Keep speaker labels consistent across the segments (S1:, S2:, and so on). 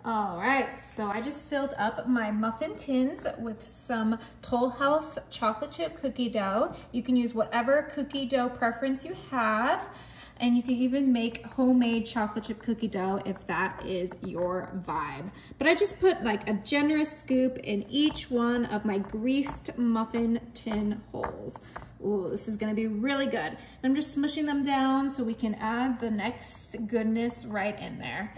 S1: All right, so I just filled up my muffin tins with some Toll House chocolate chip cookie dough. You can use whatever cookie dough preference you have, and you can even make homemade chocolate chip cookie dough if that is your vibe. But I just put like a generous scoop in each one of my greased muffin tin holes. Ooh, this is gonna be really good. And I'm just smushing them down so we can add the next goodness right in there.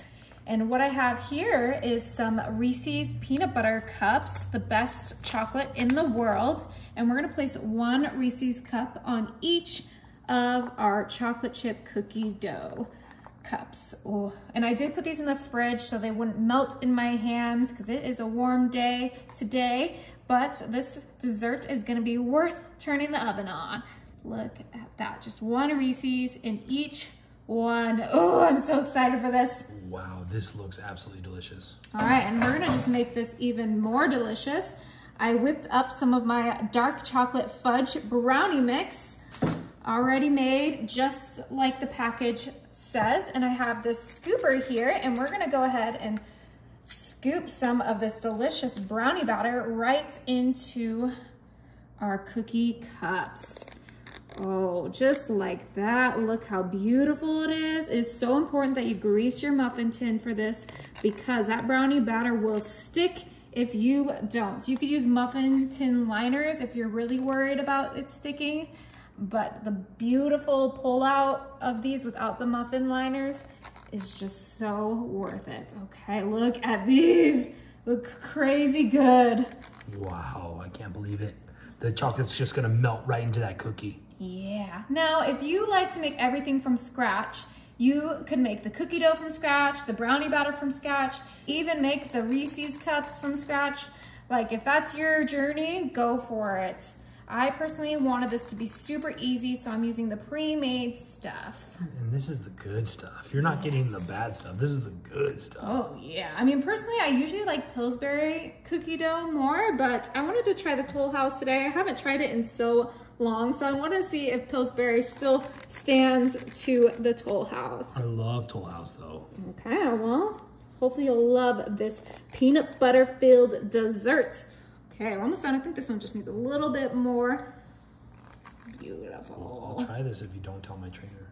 S1: And what I have here is some Reese's peanut butter cups, the best chocolate in the world. And we're gonna place one Reese's cup on each of our chocolate chip cookie dough cups. Ooh. And I did put these in the fridge so they wouldn't melt in my hands because it is a warm day today, but this dessert is gonna be worth turning the oven on. Look at that, just one Reese's in each one. Oh, I'm so excited for this.
S2: Wow, this looks absolutely delicious.
S1: All right, and we're gonna just make this even more delicious. I whipped up some of my dark chocolate fudge brownie mix, already made just like the package says. And I have this scooper here, and we're gonna go ahead and scoop some of this delicious brownie batter right into our cookie cups. Oh, just like that. Look how beautiful it is. It is so important that you grease your muffin tin for this because that brownie batter will stick if you don't. You could use muffin tin liners if you're really worried about it sticking, but the beautiful pull out of these without the muffin liners is just so worth it. Okay, look at these. Look crazy good.
S2: Wow, I can't believe it. The chocolate's just gonna melt right into that cookie.
S1: Yeah. Now, if you like to make everything from scratch, you could make the cookie dough from scratch, the brownie batter from scratch, even make the Reese's cups from scratch. Like, if that's your journey, go for it. I personally wanted this to be super easy, so I'm using the pre-made stuff.
S2: And this is the good stuff. You're not getting the bad stuff. This is the good stuff.
S1: Oh, yeah. I mean, personally, I usually like Pillsbury cookie dough more, but I wanted to try the Toll House today. I haven't tried it in so long, so I want to see if Pillsbury still stands to the Toll House.
S2: I love Toll House, though.
S1: Okay, well, hopefully you'll love this peanut butter filled dessert. Okay, we're almost done. I think this one just needs a little bit more. Beautiful.
S2: Well, I'll try this if you don't tell my trainer.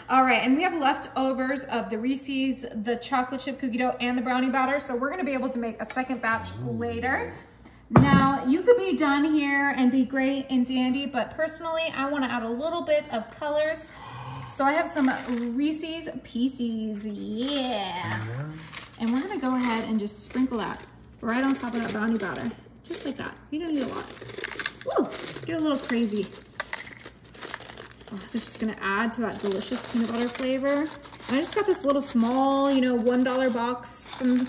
S1: All right, and we have leftovers of the Reese's, the chocolate chip cookie dough, and the brownie batter, so we're gonna be able to make a second batch later. Now, you could be done here and be great and dandy, but personally, I wanna add a little bit of colors. So I have some Reese's Pieces, yeah. And we're gonna go ahead and just sprinkle that right on top of that brownie batter, just like that. You don't need a lot. Woo, get a little crazy. Oh, this is gonna add to that delicious peanut butter flavor. And I just got this little small, you know, $1 box from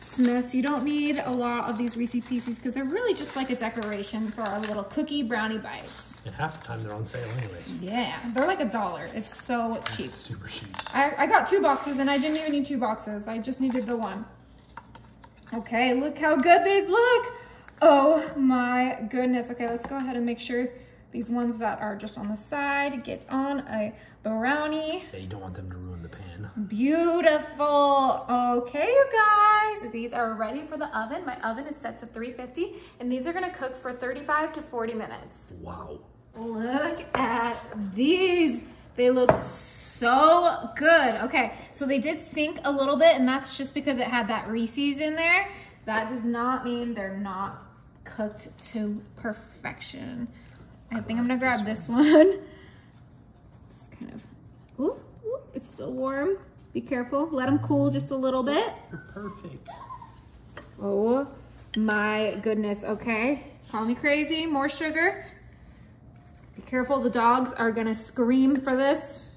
S1: Smith's. You don't need a lot of these Reese's Pieces because they're really just like a decoration for our little cookie brownie bites.
S2: And half the time they're on sale anyways.
S1: Yeah, they're like $1. It's so cheap.
S2: It's super cheap.
S1: I got 2 boxes and I didn't even need 2 boxes. I just needed the one. Okay, look how good these look. Oh my goodness. Okay, let's go ahead and make sure these ones that are just on the side get on a brownie.
S2: Yeah, you don't want them to ruin the pan.
S1: Beautiful. Okay, you guys, these are ready for the oven. My oven is set to 350, and these are gonna cook for 35 to 40 minutes.
S2: Wow.
S1: Look at these. They look so good. Okay, so they did sink a little bit, and that's just because it had that Reese's in there. That does not mean they're not cooked to perfection. I think I'm gonna grab this one. Just kind of, ooh, it's still warm. Be careful, let them cool just a little bit.
S2: You're perfect.
S1: Oh my goodness, okay. Call me crazy, more sugar. Be careful, the dogs are gonna scream for this.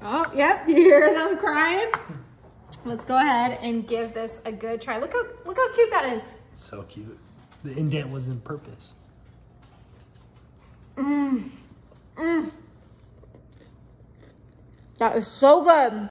S1: Oh, yep, you hear them crying? Let's go ahead and give this a good try. Look how cute that is.
S2: So cute. The indent was in purpose.
S1: That is so good.